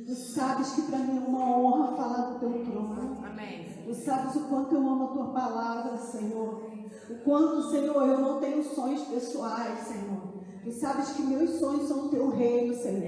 Tu sabes que para mim é uma honra falar do teu trono. Amém. Tu sabes o quanto eu amo a tua palavra, Senhor. O quanto, Senhor, eu não tenho sonhos pessoais, Senhor. Tu sabes que meus sonhos são o teu reino, Senhor.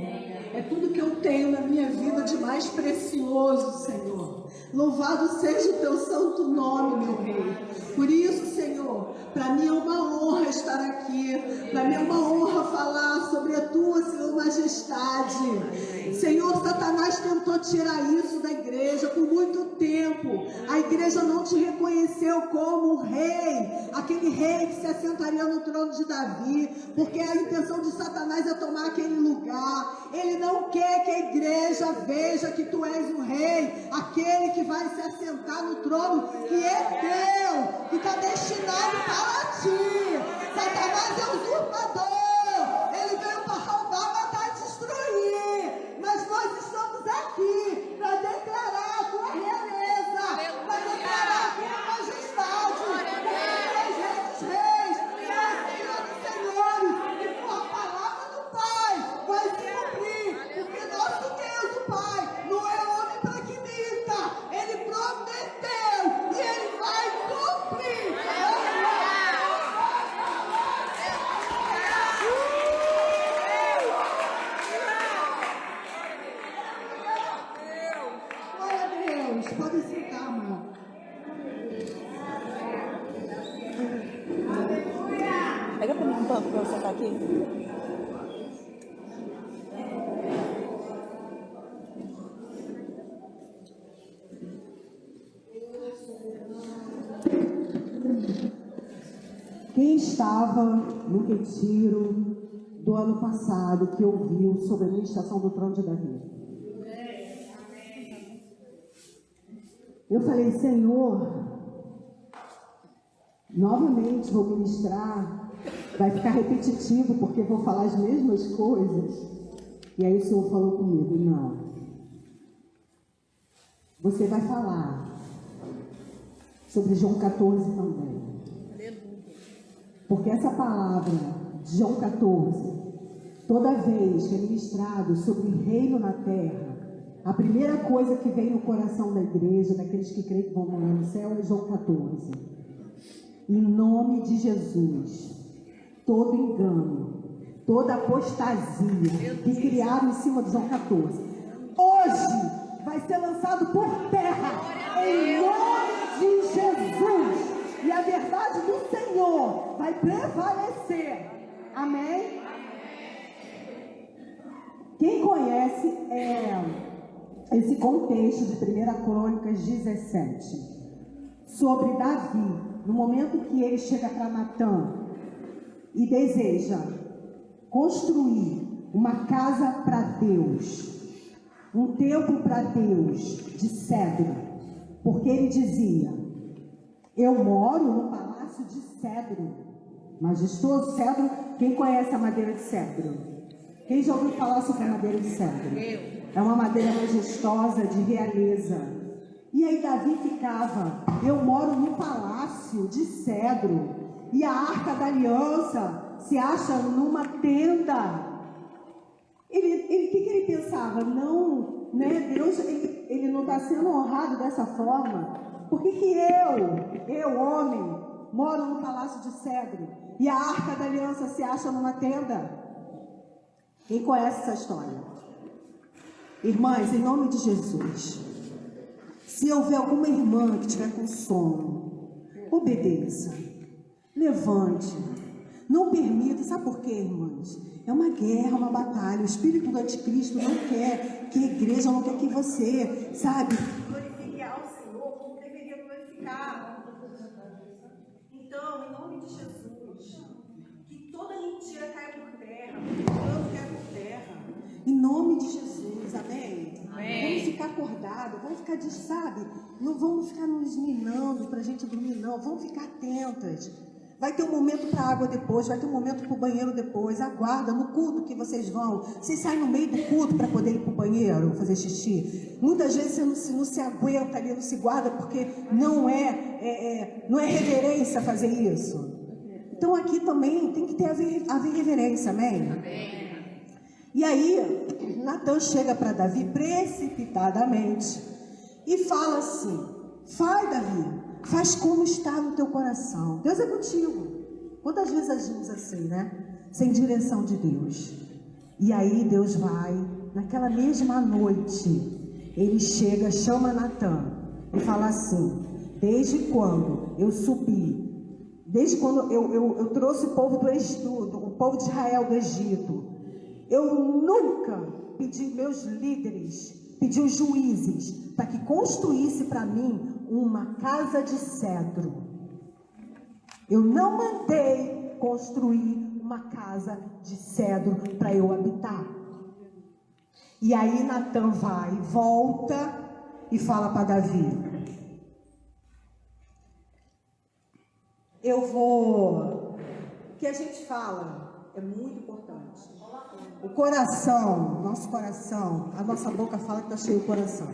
É tudo que eu tenho na minha vida de mais precioso, Senhor. Louvado seja o teu santo nome, meu Rei. Por isso, Senhor, para mim é uma honra estar aqui. Para mim é uma honra falar sobre a tua, Senhor, majestade. Senhor, Satanás tentou tirar isso da igreja por muito tempo. A igreja não te reconheceu como rei, aquele rei que se assentaria no trono de Davi, porque a intenção de Satanás é tomar aquele lugar. Ele não quer que a igreja veja que tu és um rei, aquele que vai se assentar no trono que é teu, que está destinado para ti. Satanás é usurpador, ele veio para roubar, matar e destruir. Mas nós estamos aqui para declarar a tua realeza, para declarar a tua majestade, porque tu és rei dos reis, tu és Senhor dos senhores, e tua palavra do Pai vai se cumprir, porque nosso Deus, o Pai, não é homem para que minta, ele prometeu e ele vai cumprir. Pode sentar, mano. Pega pra mim um banco pra eu sentar aqui. Quem estava no retiro do ano passado que ouviu sobre a ministração do trono de Davi? Eu falei, Senhor, novamente vou ministrar, vai ficar repetitivo porque vou falar as mesmas coisas. E aí o Senhor falou comigo, não, você vai falar sobre João 14 também. Porque essa palavra de João 14, toda vez que é ministrado sobre o reino na terra, a primeira coisa que vem no coração da igreja, daqueles que creem que vão morar no céu, é João 14. Em nome de Jesus, todo engano, toda apostasia que criaram em cima de João 14, hoje vai ser lançado por terra, em nome de Jesus. E a verdade do Senhor vai prevalecer. Amém? Quem conhece esse contexto de 1 Crônicas 17, sobre Davi, no momento que ele chega para Natã e deseja construir uma casa para Deus, um templo para Deus de cedro, porque ele dizia, eu moro no palácio de cedro, majestoso cedro. Quem conhece a madeira de cedro? Quem já ouviu falar sobre a madeira de cedro? É uma madeira majestosa, de realeza. E aí Davi ficava, eu moro no palácio de cedro, e a arca da aliança se acha numa tenda. O que ele pensava? Não, né, Deus, ele não está sendo honrado dessa forma. Por que eu, homem, moro no palácio de cedro, e a arca da aliança se acha numa tenda? Quem conhece essa história? Irmãs, em nome de Jesus, se houver alguma irmã que estiver com sono, obedeça, levante, não permita. Sabe por quê, irmãs? É uma guerra, uma batalha. O espírito do anticristo não quer que a igreja, não quer que você, sabe, glorifique ao Senhor como deveria glorificar. Então, em nome de Jesus, que toda mentira caia por terra, que todo plano caia por terra. Em nome de Jesus, amém? Vamos ficar acordados, vamos ficar, sabe? Não vamos ficar nos minando para a gente dormir, não. Vamos ficar atentas. Vai ter um momento para água depois, vai ter um momento para o banheiro depois. Aguarda no culto que vocês vão. Vocês saem no meio do culto para poder ir para o banheiro, fazer xixi. Muitas vezes você não se aguenta ali, não se guarda, porque não é reverência fazer isso. Então aqui também tem que haver reverência, amém? E aí, Natan chega para Davi precipitadamente e fala assim: vai, Davi, faz como está no teu coração. Deus é contigo. Quantas vezes agimos assim, né? Sem direção de Deus. E aí Deus vai, naquela mesma noite, ele chega, chama Natan e fala assim: desde quando eu subi, desde quando eu trouxe o povo o povo de Israel do Egito, eu nunca pedi meus líderes, pedi os juízes, para que construísse para mim uma casa de cedro. Eu não mandei construir uma casa de cedro para eu habitar. E aí Natan vai, volta e fala para Davi: eu vou... O que a gente fala é muito importante. O coração, nosso coração, a nossa boca fala que está cheio o coração.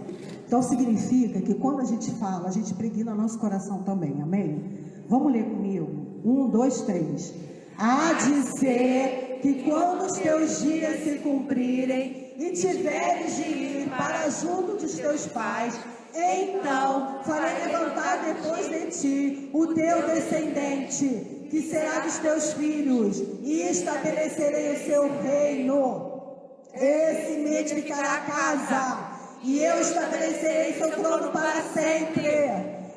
Então significa que quando a gente fala, a gente impregna nosso coração também, amém? Vamos ler comigo? 1, 2, 3. Há de ser que quando os teus dias se cumprirem e tiveres de ir para junto dos teus pais, então farei levantar depois de ti o teu descendente, que será dos teus filhos, e estabelecerei o seu reino. Esse me edificará a casa, e eu estabelecerei seu trono para sempre.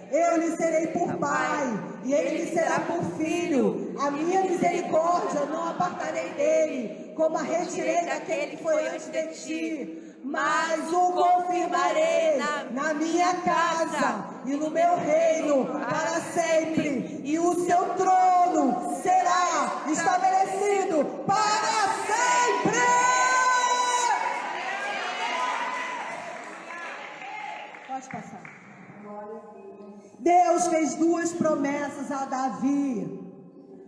Eu lhe serei por pai, e ele lhe será por filho. A minha misericórdia eu não apartarei dele, como a retirei daquele que foi antes de ti, mas o confirmarei na minha casa e no meu reino para sempre, e o seu trono será estabelecido para sempre. Pode passar. Deus fez 2 promessas a Davi.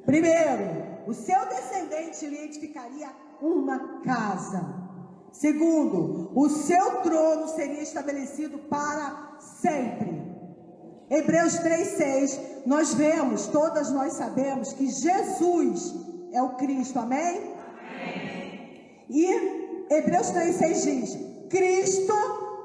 Primeiro, o seu descendente lhe edificaria uma casa. Segundo, o seu trono seria estabelecido para sempre. Hebreus 3:6, nós vemos, todas nós sabemos que Jesus é o Cristo, amém? Amém. E Hebreus 3:6 diz: Cristo,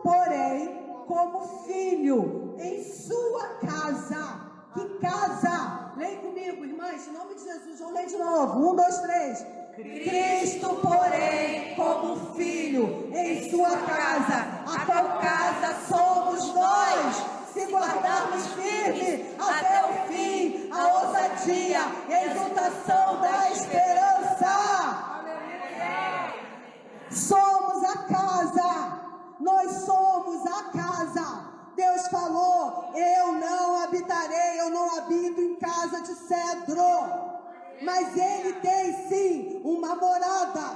porém, como filho em sua casa. Que casa? Leia comigo, irmãs, em nome de Jesus, vamos ler de novo. 1, 2, 3. Cristo, porém, como filho em sua casa, a qual casa somos nós, se guardarmos firme até o fim a ousadia e a exultação da esperança. Somos a casa. Nós somos a casa. Deus falou: eu não habitarei, eu não habito em casa de cedro. Mas Ele tem sim uma morada.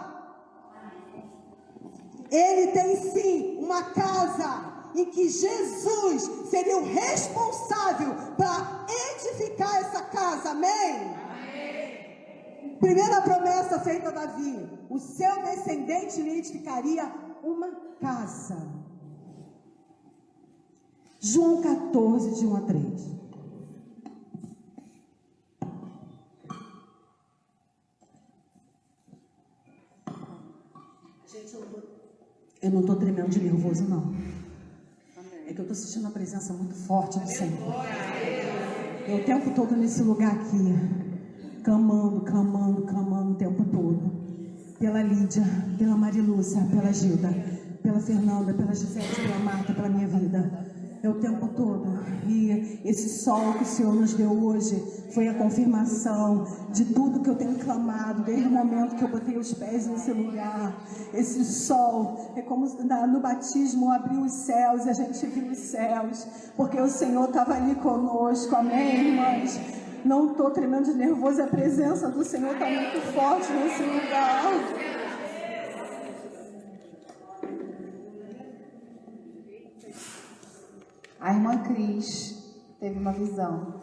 Ele tem sim uma casa em que Jesus seria o responsável para edificar essa casa, amém? Amém. Primeira promessa feita a Davi: o seu descendente lhe edificaria uma casa. João 14, de 1 a 3. Gente, eu não estou tremendo de nervoso, não. É que eu estou sentindo uma presença muito forte do Senhor. Eu o tempo todo nesse lugar aqui, clamando o tempo todo. Pela Lídia, pela Marilúcia, pela Gilda, pela Fernanda, pela Gisele, pela Marta, pela minha vida. É o tempo todo. E esse sol que o Senhor nos deu hoje foi a confirmação de tudo que eu tenho clamado desde o momento que eu botei os pés nesse lugar. Esse sol é como no batismo abriu os céus e a gente viu os céus, porque o Senhor estava ali conosco, amém, irmãs? Não estou tremendo de nervoso, a presença do Senhor está muito forte nesse lugar. A irmã Cris teve uma visão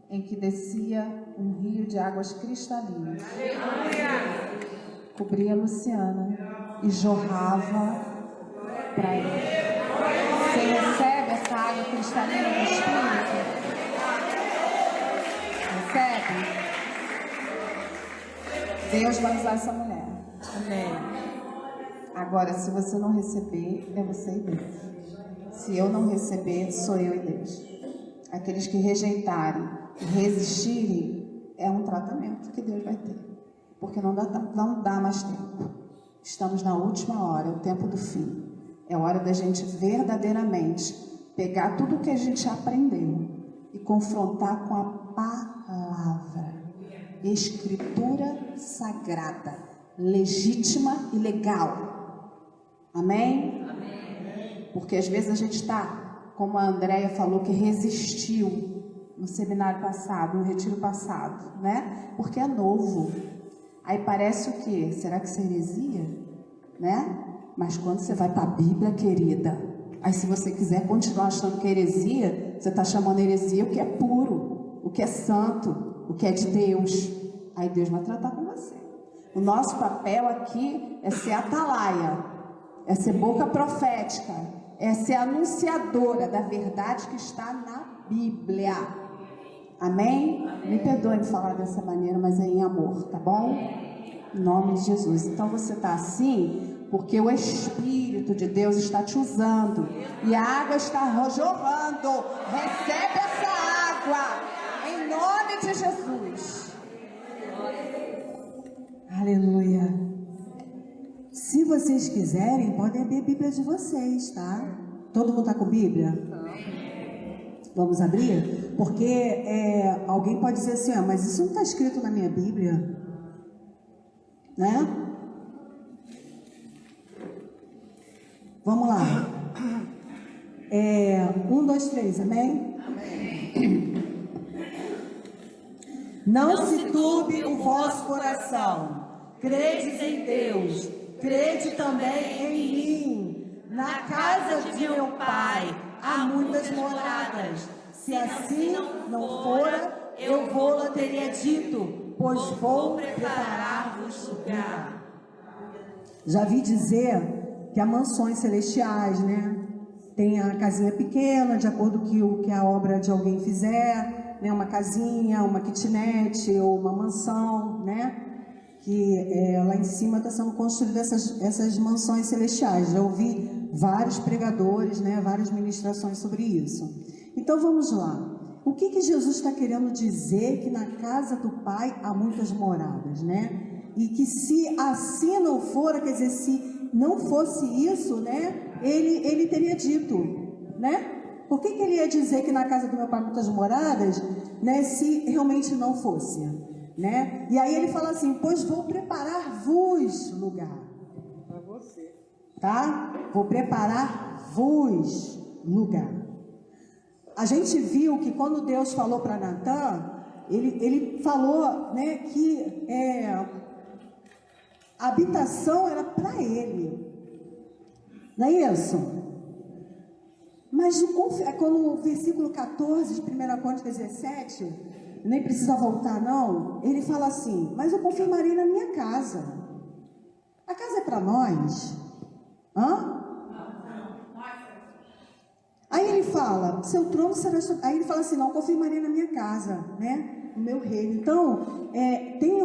em que descia um rio de águas cristalinas, cobria a Luciana e jorrava para ele. Você recebe essa água cristalina do Espírito? Recebe? Deus vai usar essa mulher. Amém. Agora, se você não receber, é você e Deus. Se eu não receber, sou eu e Deus. Aqueles que rejeitarem e resistirem, é um tratamento que Deus vai ter. Porque não dá mais tempo. Estamos na última hora, é o tempo do fim. É hora da gente verdadeiramente pegar tudo o que a gente aprendeu e confrontar com a palavra. Escritura sagrada, legítima e legal. Amém? Amém? Porque às vezes a gente está, como a Andréia falou, que resistiu no seminário passado, no retiro passado, né? Porque é novo. Aí parece o quê? Será que isso é heresia? Né? Mas quando você vai para a Bíblia, querida, aí se você quiser continuar achando que é heresia, você está chamando heresia o que é puro, o que é santo, o que é de Deus. Aí Deus vai tratar com você. O nosso papel aqui é ser atalaia, é ser boca profética, é ser anunciadora da verdade que está na Bíblia. Amém? Me perdoe falar dessa maneira, mas é em amor, tá bom? Em nome de Jesus. Então você está assim porque o Espírito de Deus está te usando e a água está jorrando. Recebe essa água em nome de Jesus. Aleluia. Se vocês quiserem, podem abrir a Bíblia de vocês, tá? Todo mundo está com Bíblia? Vamos abrir? Porque alguém pode dizer assim, mas isso não está escrito na minha Bíblia, né? Vamos lá. 1, 2, 3, amém? Amém. Não se turbe o vosso coração. Credes em Deus, crede também em mim. Na casa de meu Pai há muitas moradas. Se assim não fora, eu vou-la teria dito, pois vou preparar-vos lugar. Já vi dizer que há mansões celestiais, né? Tem a casinha pequena, de acordo com o que a obra de alguém fizer, né? Uma casinha, uma kitnet ou uma mansão, né? Que lá em cima está sendo construídas essas mansões celestiais. Já ouvi vários pregadores, né? Várias ministrações sobre isso. Então vamos lá. O que Jesus está querendo dizer? Que na casa do Pai há muitas moradas, né? E que se assim não for, quer dizer, se não fosse isso, né? Ele teria dito, né? Por que ele ia dizer que na casa do meu Pai há muitas moradas, né? Se realmente não fosse, né? E aí ele fala assim, pois vou preparar-vos lugar. Para você. Tá? Vou preparar-vos lugar. A gente viu que quando Deus falou para Natan, ele falou, né, que a habitação era para ele. Não é isso? Mas quando o versículo 14 de 1 Crônicas 17, nem precisa voltar não, ele fala assim, mas eu confirmarei na minha casa. A casa é para nós? Hã? Aí ele fala, seu trono será... Aí ele fala assim, não, confirmarei na minha casa, né? No meu reino. Então, tem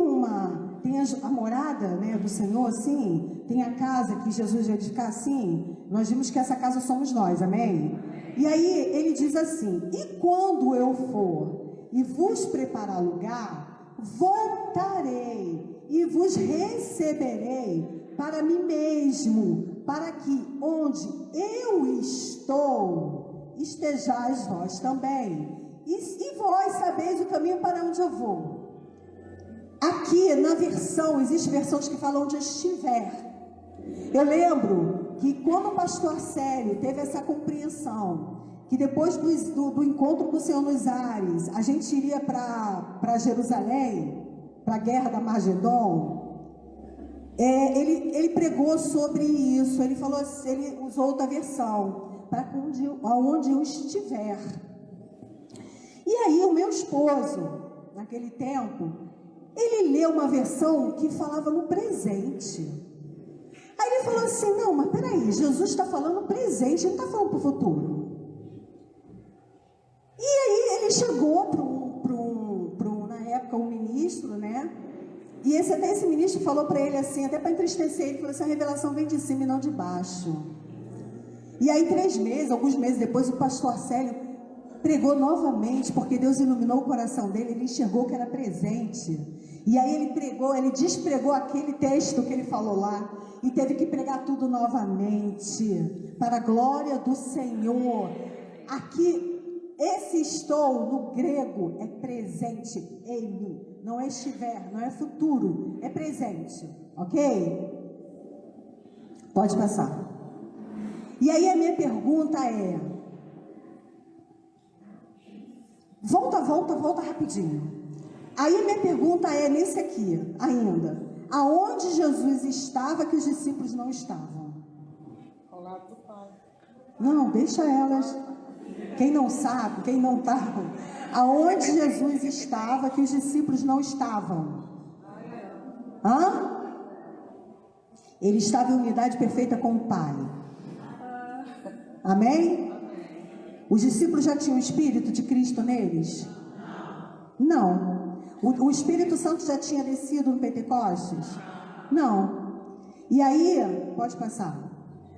a morada, né, do Senhor, assim, tem a casa que Jesus vai edificar, assim. Nós vimos que essa casa somos nós, amém? E aí ele diz assim, e quando eu for e vos preparar lugar, voltarei e vos receberei para mim mesmo, para que onde eu estou, estejais vós também. E vós sabeis o caminho para onde eu vou. Aqui na versão, existem versões que falam onde eu estiver. Eu lembro que quando o pastor Célio teve essa compreensão, que depois do encontro com o Senhor nos ares, a gente iria para Jerusalém, para a guerra da Magedon, ele pregou sobre isso. Ele falou assim, ele usou outra versão, para onde eu estiver. E aí o meu esposo, naquele tempo, ele leu uma versão que falava no presente. Aí ele falou assim, não, mas peraí, Jesus está falando presente, ele não está falando para o futuro. E aí ele chegou na época, um ministro, né? E até esse ministro falou para ele assim, até para entristecer ele, falou assim, a revelação vem de cima e não de baixo. E aí 3 meses, alguns meses depois, o pastor Célio pregou novamente, porque Deus iluminou o coração dele, ele enxergou que era presente. E aí ele pregou, ele despregou aquele texto que ele falou lá, e teve que pregar tudo novamente, para a glória do Senhor. Aqui, esse estou no grego é presente, ele, não é estiver, não é futuro, é presente, ok? Pode passar. E aí a minha pergunta é, volta rapidinho. Aí a minha pergunta é nesse aqui ainda, aonde Jesus estava que os discípulos não estavam? Ao lado do Pai. Não, deixa elas. Quem não sabe, quem não está, aonde Jesus estava que os discípulos não estavam? Hã? Ele estava em unidade perfeita com o Pai. Amém? Os discípulos já tinham o Espírito de Cristo neles? Não. O Espírito Santo já tinha descido no Pentecostes? Não. E aí, pode passar.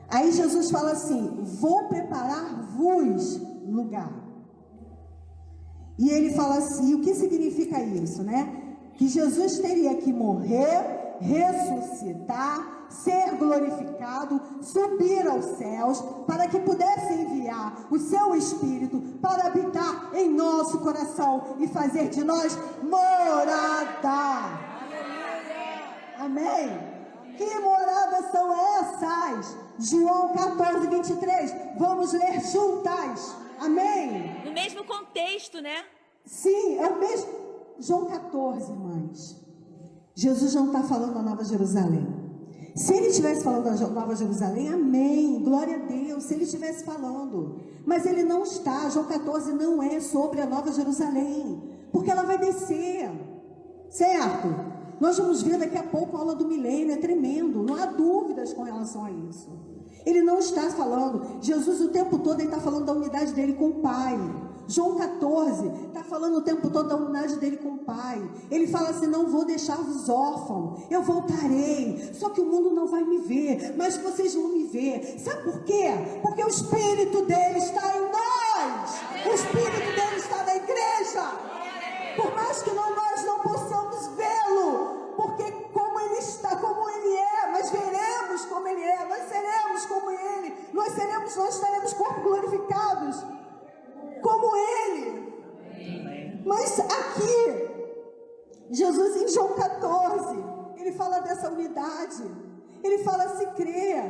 Aí Jesus fala assim, vou preparar-vos lugar. E ele fala assim, o que significa isso, né? Que Jesus teria que morrer, ressuscitar, ser glorificado, subir aos céus, para que pudesse enviar o seu Espírito para habitar em nosso coração e fazer de nós morada. Amém? Que moradas são essas? João 14, 23. Vamos ler juntas. Amém? No mesmo contexto, né? Sim, é o mesmo. João 14, irmãs. Jesus não está falando da Nova Jerusalém. Se ele estivesse falando da Nova Jerusalém, amém, glória a Deus, se ele estivesse falando. Mas ele não está, João 14 não é sobre a Nova Jerusalém, porque ela vai descer, certo? Nós vamos ver daqui a pouco a aula do milênio, é tremendo, não há dúvidas com relação a isso. Ele não está falando, Jesus o tempo todo ele está falando da unidade dele com o Pai. João 14, está falando o tempo todo da unidade dele com o Pai. Ele fala assim, não vou deixar-vos órfãos, eu voltarei, só que o mundo não vai me ver, mas vocês vão me ver. Sabe por quê? Porque o Espírito dele está em nós, o Espírito dele está na igreja. Por mais que nós não possamos vê-lo, porque como ele está, como ele é, nós veremos como ele é, nós seremos como ele, nós estaremos corpos glorificados como ele. Mas aqui Jesus em João 14 ele fala dessa unidade, ele fala se crer,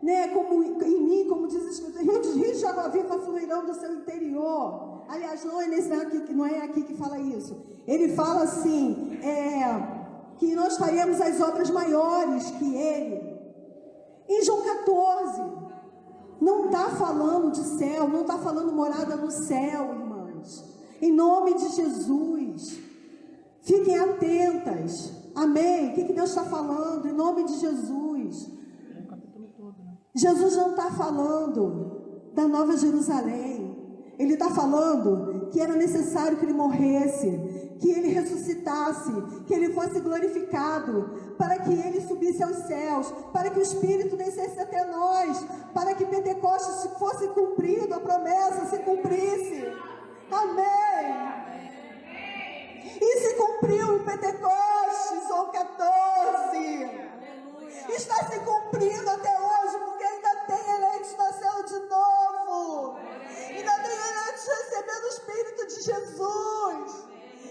né, como em mim, como diz a Escritura, rios de água viva fluirão do seu interior. Aliás, não é aqui que fala isso. Ele fala assim, que nós faremos as obras maiores que ele. Em João 14 não está falando de céu, não está falando morada no céu, irmãs. Em nome de Jesus, fiquem atentas. Amém? O que Deus está falando? Em nome de Jesus. Jesus não está falando da Nova Jerusalém. Ele está falando que era necessário que ele morresse, que ele ressuscitasse, que ele fosse glorificado, para que ele subisse aos céus, para que o Espírito descesse até nós, para que Pentecostes fosse cumprido, a promessa se cumprisse. Amém. E se cumpriu em Pentecostes, João 14. Está se cumprindo até hoje, porque ainda tem eleitos nascendo de novo. Ainda tem eleitos recebendo o Espírito de Jesus,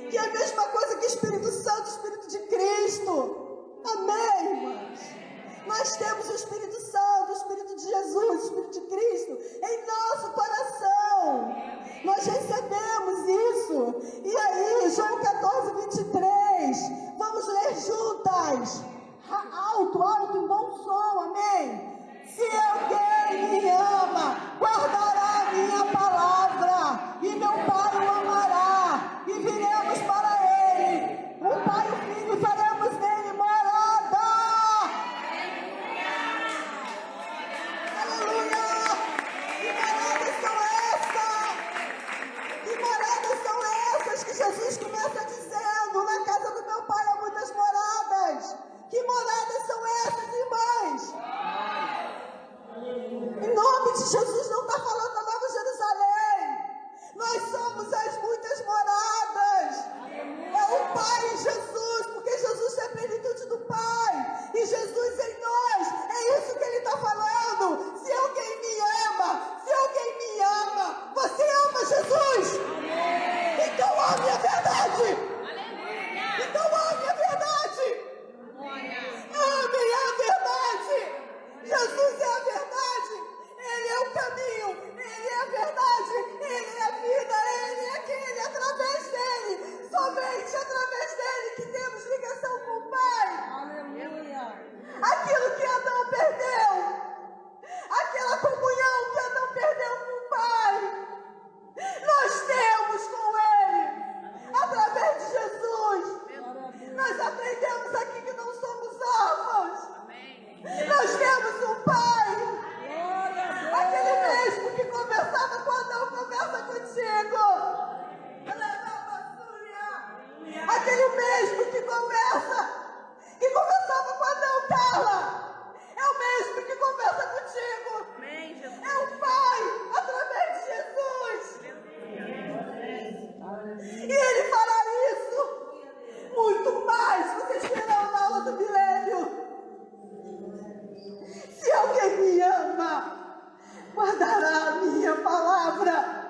que é a mesma coisa que o Espírito Santo, o Espírito de Cristo. Amém, irmãos? Nós temos o Espírito Santo, o Espírito de Jesus, o Espírito de Cristo em nosso coração. Nós recebemos isso. E aí, João 14, 23. Vamos ler juntas. Alto, em bom som, amém? Se alguém me ama, guardará a minha palavra, e meu Pai o amará, e viremos para ele. O Pai e o Filho faremos nele morada. Aleluia! Que moradas são essas? Que moradas são essas que Jesus começa dizendo? Na casa do meu Pai há muitas moradas. aquilo que Adão perdeu, aquela comunhão que Adão perdeu com o Pai, nós temos com Ele, através de Jesus. Nós aprendemos aqui que não somos órfãos. Nós temos um Pai. Aquele mesmo que conversava com Adão, conversa contigo. Aquele mesmo que conversava com Adão, Carla, é o mesmo que conversa contigo. É o Pai, através de Jesus. E Ele fará isso muito mais. Vocês verão na aula do milênio. Se alguém me ama, guardará a minha palavra.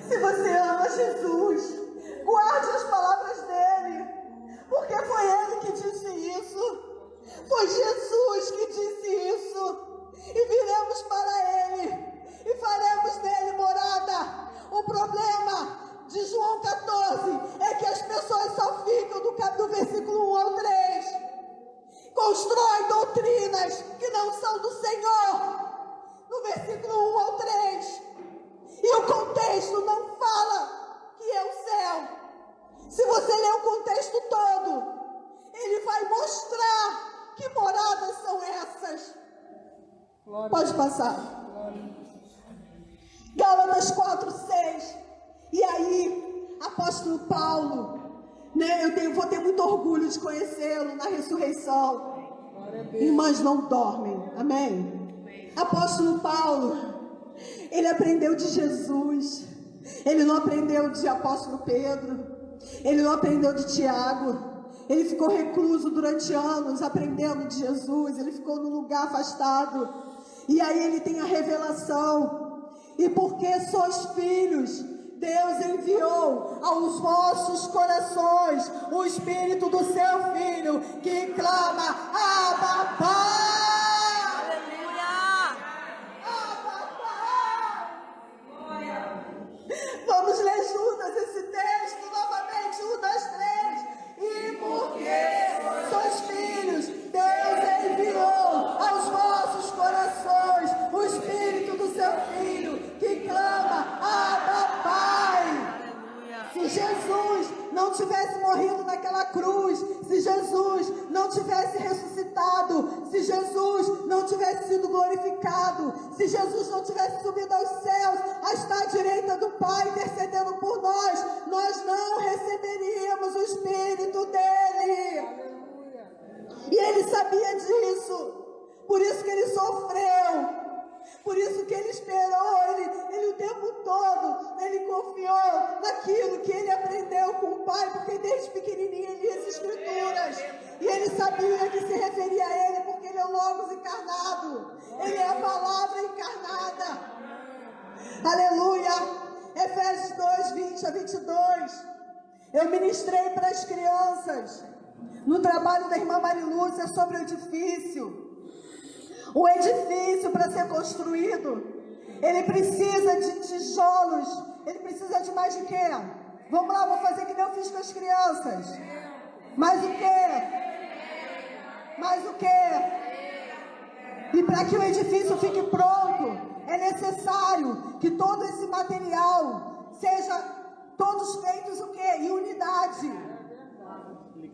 Se você ama Jesus, guarde as palavras dele, porque foi ele que disse isso. Foi Jesus que disse isso. E viremos para ele e faremos dele morada. O problema de João 14 é que as pessoas só ficam do versículo 1 ao 3. Constroem doutrinas que não são do Senhor. No versículo 1 ao 3. E o contexto não fala que é o céu. Se você ler o contexto todo, ele vai mostrar que moradas são essas. Glória. Pode passar. Glória. Gálatas 4:6. E aí, apóstolo Paulo, né, eu vou ter muito orgulho de conhecê-lo na ressurreição. Irmãs não dormem, amém? Apóstolo Paulo, ele aprendeu de Jesus. Ele não aprendeu de apóstolo Pedro. Ele não aprendeu de Tiago. Ele ficou recluso durante anos aprendendo de Jesus. Ele ficou num lugar afastado. E aí ele tem a revelação. E porque sois filhos, Deus enviou aos vossos corações o Espírito do seu Filho, que clama: Abba, Pai! Aleluia! Abba, Pai! Vamos ler juntas esse texto novamente, 1, 2, 3. E porque sois filhos, Deus enviou aos vossos corações o Espírito do seu Filho, que clama: Abba, Pai! Se Jesus não tivesse morrido naquela cruz, se Jesus não tivesse ressuscitado, se Jesus não tivesse sido glorificado, se Jesus não tivesse subido aos céus, a estar à direita do Pai, intercedendo por nós, nós não receberíamos o Espírito dele. E ele sabia disso, por isso que ele sofreu. Por isso que ele esperou, ele o tempo todo, ele confiou naquilo que ele aprendeu com o Pai, porque desde pequenininho ele lia as Escrituras. E ele sabia que se referia a ele, porque ele é o Logos encarnado. Ele é a palavra encarnada. Aleluia! Efésios 2, 20 a 22. Eu ministrei para as crianças, no trabalho da irmã Marilúcia, sobre o edifício. O edifício, para ser construído, ele precisa de tijolos. Ele precisa de mais de quê? Vamos lá, vou fazer que nem eu fiz com as crianças. Mais o quê? Mais o quê? E para que o edifício fique pronto, é necessário que todo esse material seja todos feitos o quê? Em unidade.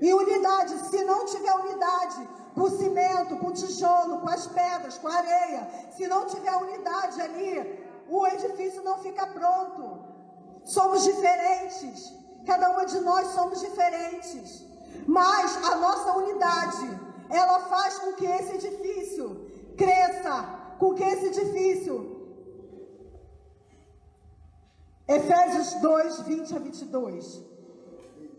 Em unidade. Se não tiver unidade, com o cimento, com o tijolo, com as pedras, com a areia, se não tiver unidade ali, o edifício não fica pronto. Somos diferentes, cada uma de nós somos diferentes, mas a nossa unidade, ela faz com que esse edifício cresça, com que esse edifício... Efésios 2, 20 a 22.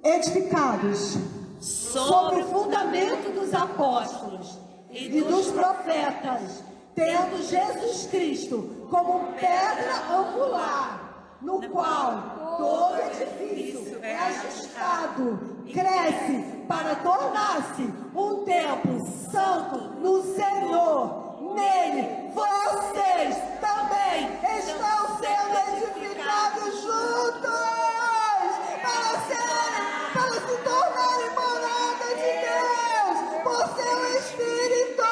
Edificados sobre o fundamento dos apóstolos e dos profetas, tendo Jesus Cristo como pedra angular, no qual todo edifício é ajustado, cresce para tornar-se um templo santo no Senhor. Nele, vocês também estão sendo edificados juntos para se tornarem morada de Deus por seu Espírito.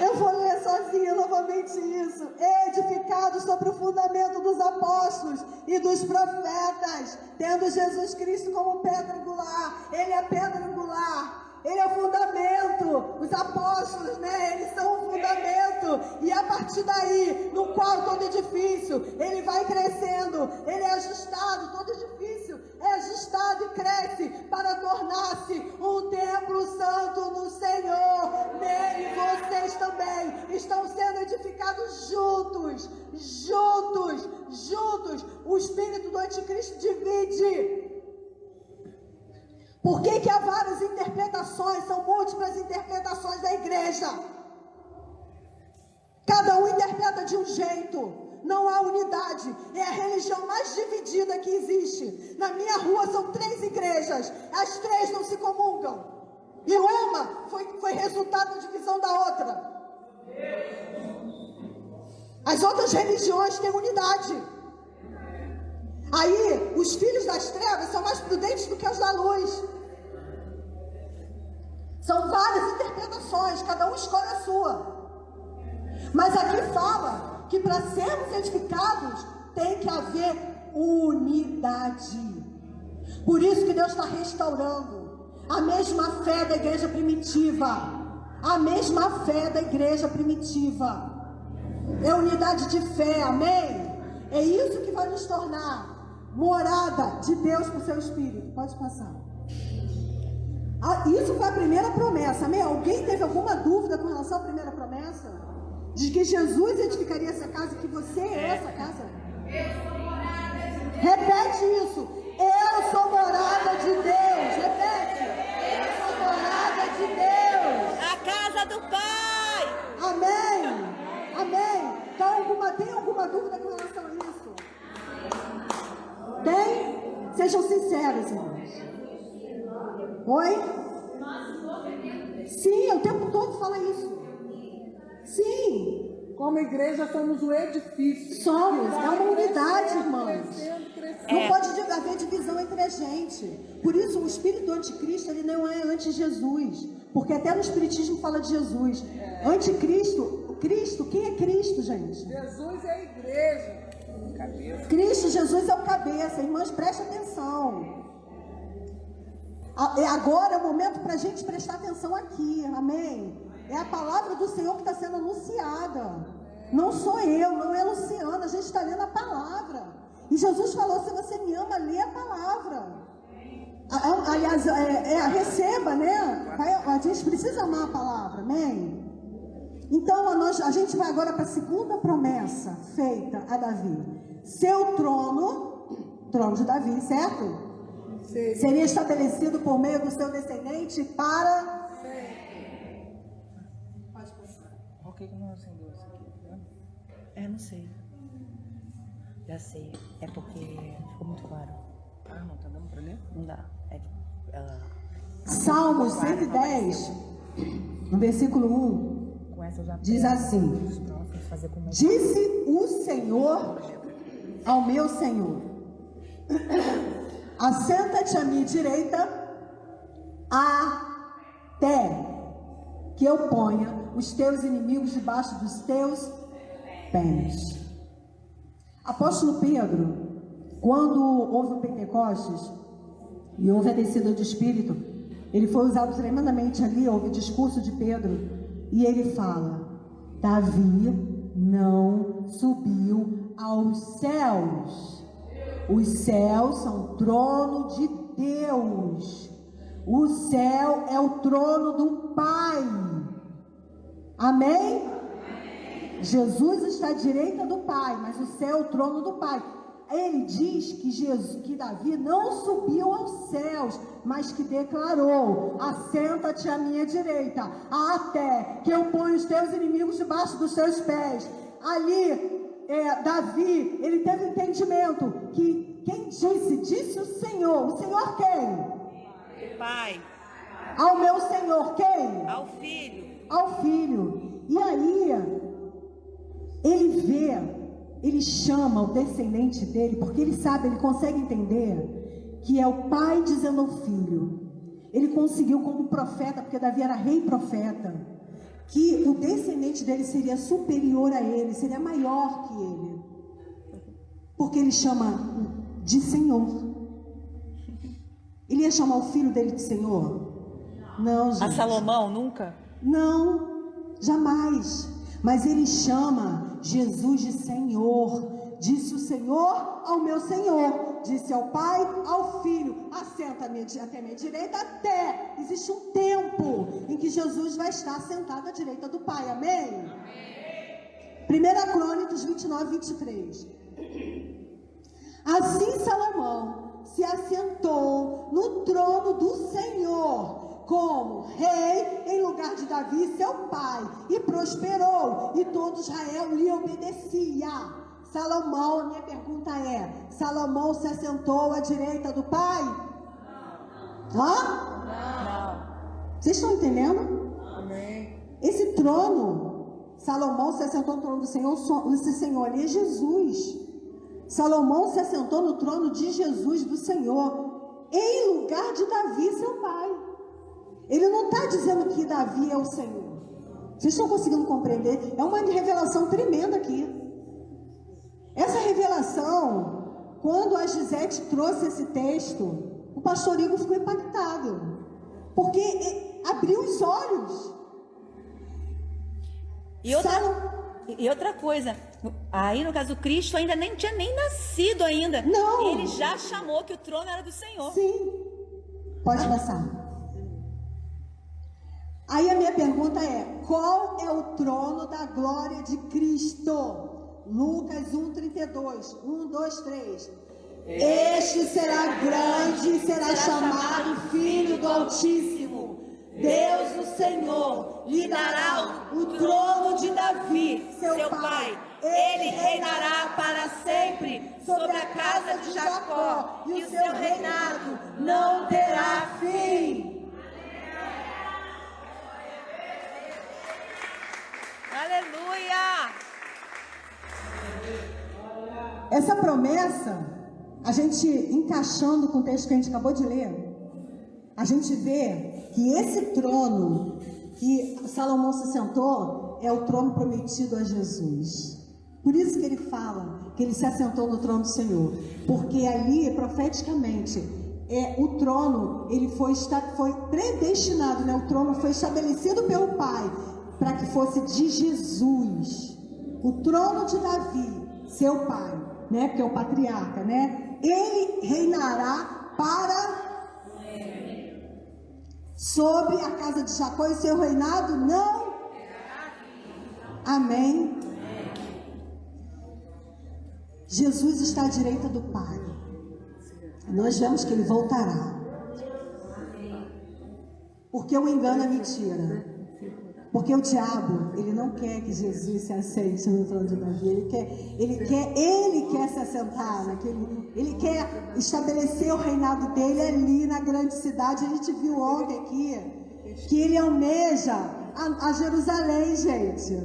Eu vou ler sozinha novamente isso. Edificado sobre o fundamento dos apóstolos e dos profetas, tendo Jesus Cristo como pedra angular. Ele é pedra angular. Ele é o fundamento. Os apóstolos, né? Eles são o fundamento. E a partir daí, no qual todo edifício, ele vai crescendo. Ele é ajustado. Todo edifício é ajustado e cresce para tornar-se um templo santo no Senhor. Nele vocês também estão sendo edificados juntos. Juntos. Juntos. O espírito do anticristo divide. Por que há várias interpretações, são múltiplas interpretações da igreja? Cada um interpreta de um jeito, não há unidade, é a religião mais dividida que existe. Na minha rua são 3 igrejas, as 3 não se comungam, e uma foi resultado da divisão da outra. As outras religiões têm unidade. Aí, os filhos das trevas são mais prudentes do que os da luz. São várias interpretações, cada um escolhe a sua. Mas aqui fala que para sermos edificados, tem que haver unidade. Por isso que Deus está restaurando a mesma fé da igreja primitiva. A mesma fé da igreja primitiva. É unidade de fé, amém? É isso que vai nos tornar morada de Deus com o seu Espírito. Pode passar. Isso foi a primeira promessa, amém? Alguém teve alguma dúvida com relação à primeira promessa? De que Jesus edificaria essa casa, que você é essa casa? Eu sou morada de Deus. Repete isso. Eu sou morada de Deus. Repete. Eu sou morada de Deus. A casa do Pai. Amém. Amém. Então, tem alguma dúvida com relação a isso? Tem? Sejam sinceros, irmãos. Oi? Sim, o tempo todo fala isso. Sim. Como igreja somos o edifício. Somos, é uma unidade, irmãos. Não pode haver divisão entre a gente. Por isso o espírito do anticristo, ele não é anti-Jesus. Porque até no espiritismo fala de Jesus. Anticristo, Cristo, quem é Cristo, gente? Jesus é a igreja. Cristo, Jesus é o cabeça. Irmãos, prestem atenção. Agora é o momento para a gente prestar atenção aqui, amém? É a palavra do Senhor que está sendo anunciada. Não sou eu, não é Luciana, a gente está lendo a palavra. E Jesus falou, se você me ama, lê a palavra. Aliás, receba, né? A gente precisa amar a palavra, amém? Então, a gente vai agora para a segunda promessa feita a Davi. Seu trono de Davi, certo? Sim. Seria estabelecido por meio do seu descendente para... Pode passar. Por que não acendeu isso aqui? Não sei. Já sei. É porque ficou muito claro. Não tá dando para ler? Não dá. Salmos 110, no versículo 1, Com essa eu já diz assim: disse o Senhor ao meu Senhor: assenta-te à minha direita, até que eu ponha os teus inimigos debaixo dos teus pés. Apóstolo Pedro, quando houve o Pentecostes e houve a descida do Espírito, ele foi usado tremendamente ali, houve o discurso de Pedro, e ele fala: Davi não subiu aos céus. Os céus são o trono de Deus. O céu é o trono do Pai. Amém? Jesus está à direita do Pai, mas o céu é o trono do Pai. Ele diz que Davi não subiu aos céus, mas que declarou: assenta-te à minha direita, até que eu ponha os teus inimigos debaixo dos teus pés. Ali, Davi, ele teve entendimento que quem disse o Senhor quem? Pai. Ao meu Senhor quem? Ao Filho. Ao Filho. E aí, ele chama o descendente dele, porque ele sabe, ele consegue entender que é o pai dizendo ao filho. Ele conseguiu como profeta, porque Davi era rei profeta, que o descendente dele seria superior a ele, seria maior que ele. Porque ele chama de Senhor. Ele ia chamar o filho dele de Senhor? Não, gente. A Salomão nunca? Não, jamais. Mas ele chama Jesus de Senhor. Disse o Senhor ao meu Senhor. Disse ao Pai, ao Filho: assenta-me até a minha direita, até. Existe um tempo em que Jesus vai estar sentado à direita do Pai. Amém? 1 Crônicas 29, 23. Assim Salomão se assentou no trono do Senhor como rei em lugar de Davi, seu pai, e prosperou, e todo Israel lhe obedecia. Salomão, a minha pergunta é: Salomão se assentou à direita do pai? Hã? Não. Vocês estão entendendo? Amém. Esse trono, Salomão se assentou no trono do Senhor, esse Senhor ali é Jesus. Salomão se assentou no trono de Jesus, do Senhor, em lugar de Davi, seu pai. Ele não está dizendo que Davi é o Senhor. Vocês estão conseguindo compreender? É uma revelação tremenda aqui. Essa revelação, quando a Gisete trouxe esse texto, o pastor Igor ficou impactado, porque abriu os olhos. E outra coisa, aí no caso, Cristo ainda nem tinha nem nascido ainda. Não. Ele já chamou que o trono era do Senhor. Sim. Pode passar. Aí a minha pergunta é: qual é o trono da glória de Cristo? Lucas 1:32. 1, 2, 3. Este será grande e será chamado Filho do Altíssimo. Deus, o Senhor, lhe dará o trono de Davi, seu pai. Ele reinará para sempre sobre a casa de Jacó, e o seu reinado não terá fim. Aleluia! Essa promessa, a gente encaixando com o texto que a gente acabou de ler, a gente vê que esse trono que Salomão se sentou é o trono prometido a Jesus. Por isso que ele fala que ele se assentou no trono do Senhor, porque ali, profeticamente, o trono, ele foi predestinado, né? O trono foi estabelecido pelo Pai para que fosse de Jesus. O trono de Davi, seu pai, né? Porque é o patriarca, né? Ele reinará para sobre a casa de Jacó, e seu reinado não. Amém. Jesus está à direita do Pai. Nós vemos que ele voltará. Porque o engano é mentira. Porque o diabo, ele não quer que Jesus se assente no trono de Davi. Ele quer se assentar naquele. Ele quer estabelecer o reinado dele ali na grande cidade. A gente viu ontem aqui que ele almeja a Jerusalém, gente.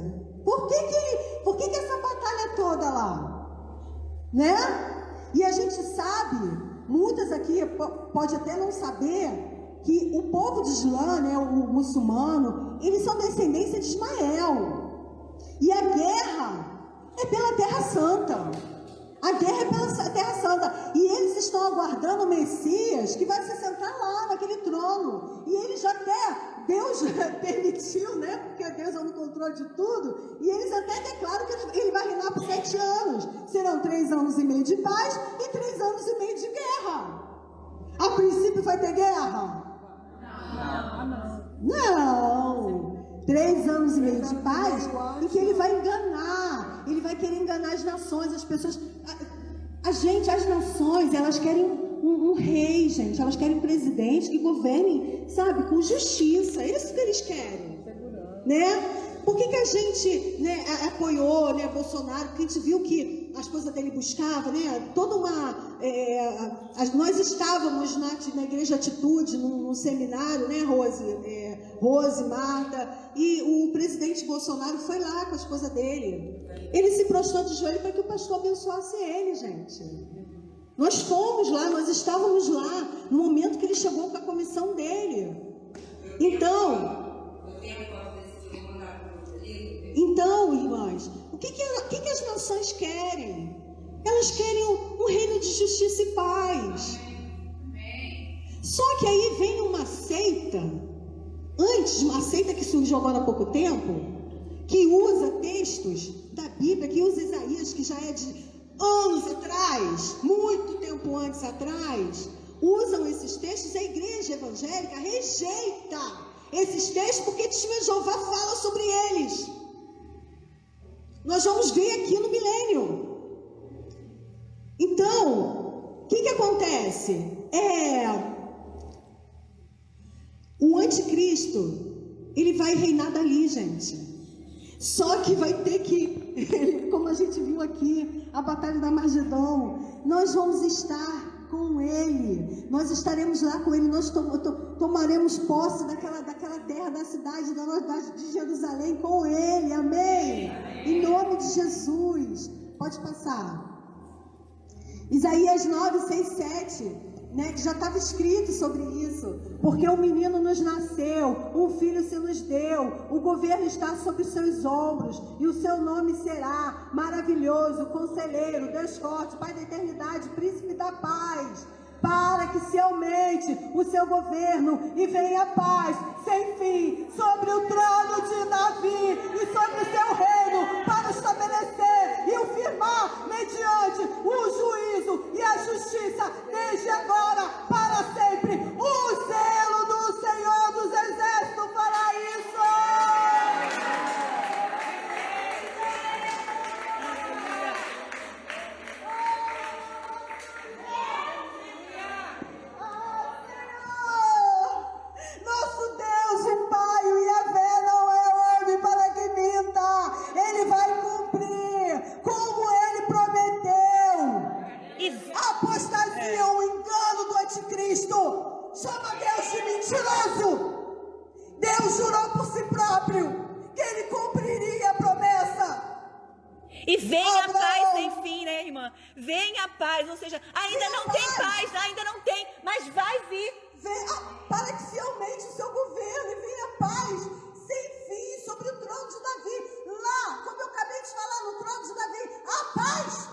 Por que essa batalha toda lá? Né? E a gente sabe, muitas aqui pode até não saber, que o povo de Islã, né, o muçulmano, eles são descendência de Ismael. E a guerra é pela Terra Santa. A guerra é pela Terra Santa. E eles estão aguardando o Messias que vai se sentar lá naquele trono. E eles até, Deus permitiu, né? Porque Deus é no controle de tudo. E eles até declaram que ele vai reinar por 7 anos. Serão 3 anos e meio de paz e 3 anos e meio de guerra. A princípio vai ter guerra? Não. 3 anos e meio de paz, em que ele vai enganar. Ele vai querer enganar as nações, as pessoas. As nações, elas querem um rei, gente. Elas querem um presidente que governe, sabe, com justiça. É isso que eles querem, né? Por que a gente, né, apoiou, né, Bolsonaro? Porque a gente viu que as coisas dele buscava, né? Toda uma... nós estávamos na Igreja Atitude, num seminário, né, Rose, Marta, e o presidente Bolsonaro foi lá com a esposa dele. Ele se prostrou de joelho para que o pastor abençoasse ele, gente. Nós fomos lá, nós estávamos lá, no momento que ele chegou com a comissão dele. Então... Então, irmãs, o que as nações querem? Elas querem um reino de justiça e paz. Só que aí vem uma seita, antes, uma seita que surgiu agora há pouco tempo, que usa textos da Bíblia, que usa Isaías, que já é de anos atrás, muito tempo antes atrás, usam esses textos. A igreja evangélica rejeita esses textos porque testemunho de Jeová fala sobre eles. Nós vamos ver aqui no milênio. Então, o que acontece? O anticristo, ele vai reinar dali, gente. Só que vai ter que, como a gente viu aqui, a batalha da Armagedon, nós vamos estar com ele, nós estaremos lá com ele, nós tomaremos posse daquela terra, da cidade de Jerusalém com ele, amém? Em nome de Jesus. Pode passar. Isaías 9, 6, 7. Que já estava escrito sobre isso, porque um menino nos nasceu, um filho se nos deu, o governo está sobre os seus ombros, e o seu nome será Maravilhoso, Conselheiro, Deus Forte, Pai da Eternidade, Príncipe da Paz, para que se aumente o seu governo e venha a paz sem fim sobre o trono de Davi e sobre o seu reino, para estabelecer e o firmar mediante o juízo e a justiça desde agora para sempre. O zelo do Senhor dos Exércitos fará isso. Nosso Deus, o Pai, o Yahvé, não é homem para que minta. Ele vai cumprir como ele prometeu. A apostasia, o engano do anticristo, chama Deus de mentiroso. Deus jurou por si próprio que ele cumpriria a promessa. E vem a paz sem fim, né, irmã? Vem a paz, ou seja, ainda não tem paz, ainda não tem, mas vai vir. Para que se aumente o seu governo e venha a paz sem fim sobre o trono de Davi. Lá, como eu acabei de falar, no trono de Davi, há paz.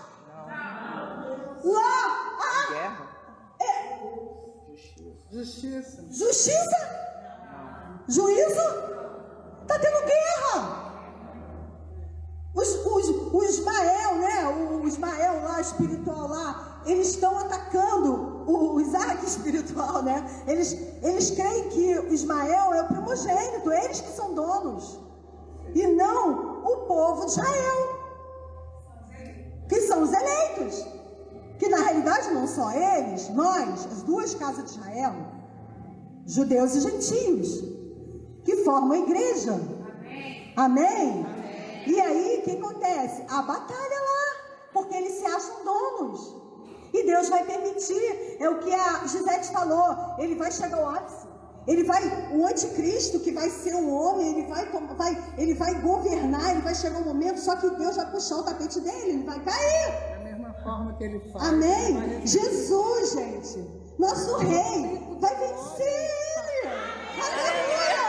Não. Lá há guerra. Justiça. Justiça? Juízo? Está tendo guerra. O Ismael, né? O Ismael lá, espiritual lá, eles estão atacando o Isaac espiritual, né? Eles creem que o Ismael é o primogênito, eles que são donos, e não o povo de Israel, que são os eleitos, que na realidade não só eles, nós, as duas casas de Israel, judeus e gentios, que formam a igreja. Amém? E aí, o que acontece? A batalha lá, porque eles se acham donos. E Deus vai permitir, é o que a Gisete falou, ele vai chegar ao ápice. O anticristo, que vai ser um homem, ele vai governar, ele vai chegar um momento, só que Deus vai puxar o tapete dele, ele vai cair. Da mesma forma que ele faz. Amém? Jesus, gente, nosso rei, vai vencer ele. Aleluia!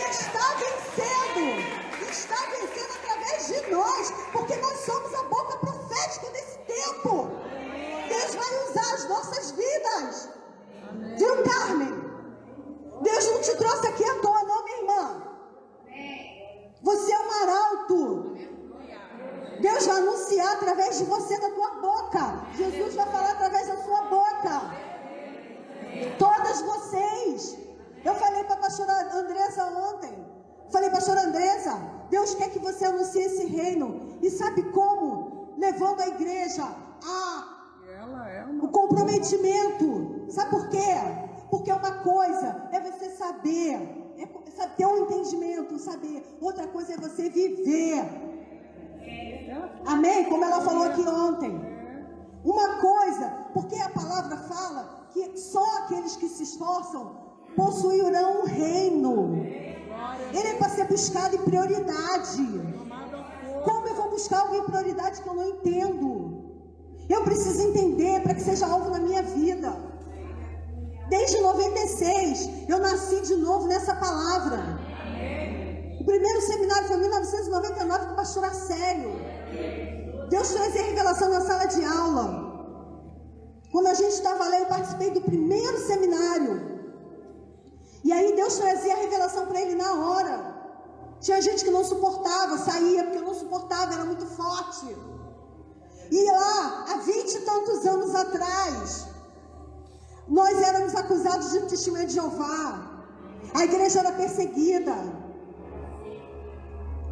Está vencendo. Está vencendo através de nós, porque nós somos a boca profética desse tempo. Deus vai usar as nossas vidas. Viu, Carmen? Deus não te trouxe aqui à toa, não, minha irmã. Você é um arauto. Deus vai anunciar através de você, da tua boca. Jesus vai falar através da sua boca. Todas vocês. Eu falei para a pastora Andressa ontem. Falei, pastora Andressa, Deus quer que você anuncie esse reino. E sabe como? Levando a igreja o comprometimento. Sabe por quê? Porque uma coisa é você saber, ter um entendimento, saber. Outra coisa é você viver. Amém? Como ela falou aqui ontem. Uma coisa, porque a palavra fala que só aqueles que se esforçam possuirão um reino. Ele é para ser buscado em prioridade. Como eu vou buscar algo em prioridade que eu não entendo? Eu preciso entender para que seja algo na minha vida. Desde 96, eu nasci de novo nessa palavra. primeiro seminário foi em 1999 com o pastor Acélio. Deus trazia revelação na sala de aula. Quando a gente estava lá, eu participei do primeiro seminário. E aí Deus trazia a revelação para ele na hora. Tinha gente que não suportava, saía porque não suportava, era muito forte. E lá, há 20 e tantos anos atrás, nós éramos acusados de testemunha de Jeová. A igreja era perseguida.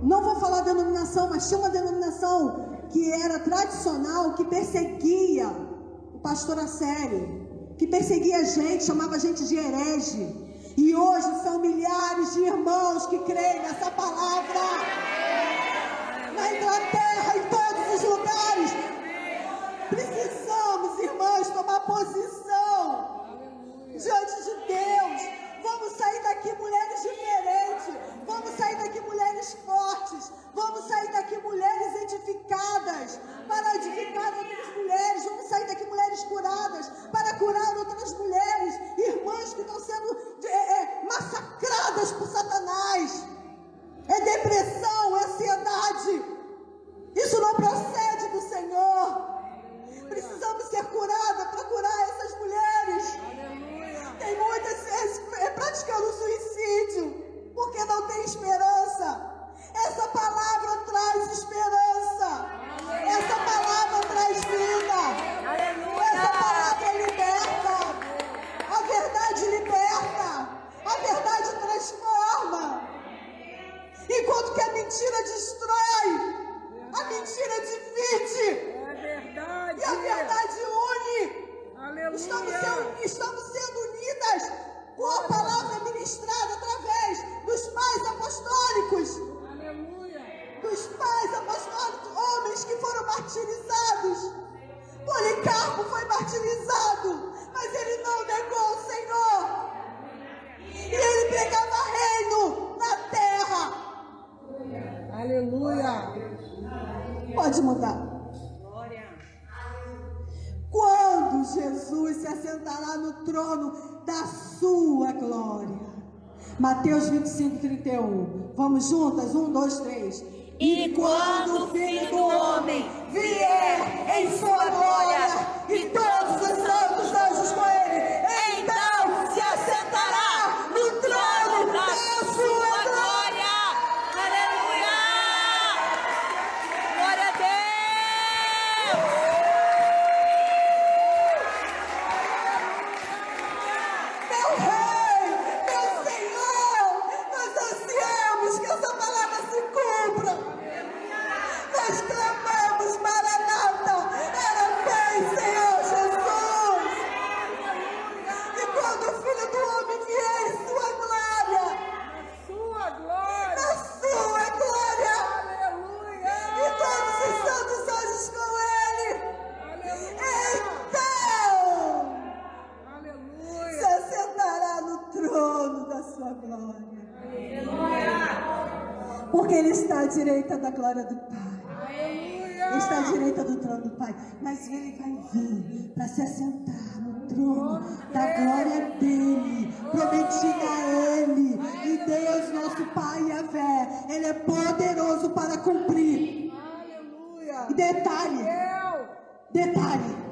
Não vou falar denominação, mas tinha uma denominação que era tradicional, que perseguia o pastor Acélio, que perseguia a gente, chamava a gente de herege. E hoje são milhares de irmãos que creem nessa palavra. Na Inglaterra, em todos os lugares. Precisamos, irmãos, tomar posição diante de Deus. Vamos sair daqui mulheres diferentes. Vamos sair daqui mulheres fortes. Vamos sair daqui mulheres edificadas para edificar outras mulheres. Vamos sair daqui mulheres curadas para curar outras mulheres. Irmãs que estão sendo massacradas por Satanás. É depressão, é ansiedade. Isso não procede do Senhor. Precisamos ser curadas para curar essas mulheres. Tem muitas praticando suicídio porque não tem esperança. Essa palavra traz esperança. Essa palavra traz vida. Essa palavra liberta. A verdade liberta. A verdade transforma. Enquanto que a mentira destrói, a mentira divide. E a verdade une. Estamos sendo unidas com a palavra ministrada através dos pais apostólicos. Dos pais apostólicos, homens que foram martirizados. Policarpo foi martirizado, mas ele não negou o Senhor. E ele pregava reino na terra. Aleluia. Pode mudar. Quando Jesus se assentará no trono da sua glória. Mateus 25, 31. Vamos juntas? 1, 2, 3. E quando o Filho do Homem vier em sua glória e todos os santos anjos com ele, então se assentará no trono da sua glória. Aleluia! Glória a Deus! Meu Rei, meu Senhor, nós ansiamos que essa palavra se cumpra. Nós clamamos, Maranata, era bem, Senhor Jesus. E quando o Filho do Homem vier em sua glória, na sua glória, e todos os santos anjos com ele, então se assentará no trono da sua glória. Porque ele está à direita da glória do Pai. Ele está à direita do trono do Pai. Mas ele vai vir para se assentar no trono da glória dele, prometida a ele. E Deus, nosso Pai, Yahvé, ele é poderoso para cumprir. E detalhe,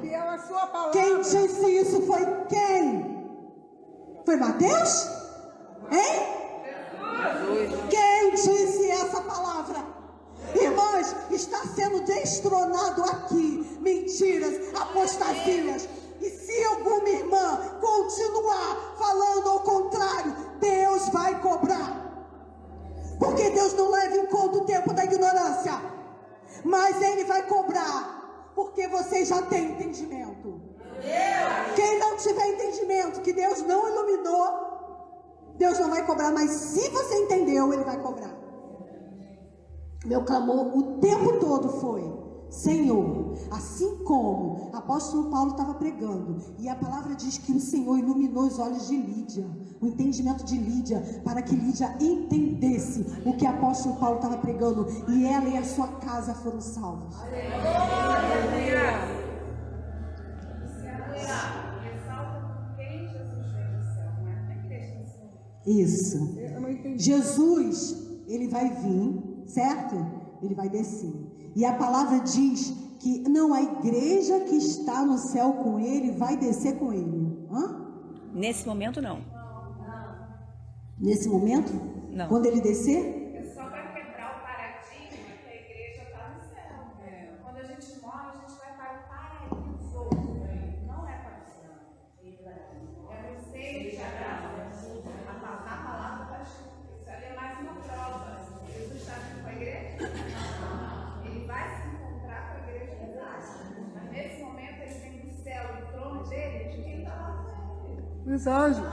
Fiel a sua palavra. quem disse isso foi quem? Foi Mateus? Hein? Quem disse essa palavra? Irmãs, está sendo destronado aqui mentiras, apostasias. E se alguma irmã continuar falando ao contrário, Deus vai cobrar. Porque Deus não leva em conta o tempo da ignorância, mas Ele vai cobrar, porque você já tem entendimento. Quem não tiver entendimento, que Deus não iluminou, Deus não vai cobrar, mas se você entendeu, Ele vai cobrar. Meu clamor o tempo todo foi: Senhor, assim como o apóstolo Paulo estava pregando, e a palavra diz que o Senhor iluminou os olhos de Lídia, o entendimento de Lídia, para que Lídia entendesse o que o apóstolo Paulo estava pregando, e ela e a sua casa foram salvos. Isso. Jesus ele vai vir, certo? Ele vai descer. E a palavra diz que não, a igreja que está no céu com ele vai descer com ele. Hã? Nesse momento, não. Nesse momento? Não. Quando ele descer? É só para quebrar o paradigma que a igreja está no céu. Quando a gente morre, a gente vai para o paraíso. Não é para o céu. É no seio de Abraão. A palavra está escrita. Isso ali é mais uma prova. Jesus está vindo com a igreja? Ele vai se encontrar com a igreja de Deus. Mas nesse momento ele vem do céu, do trono dele, de quem está lá com ele. Os anjos.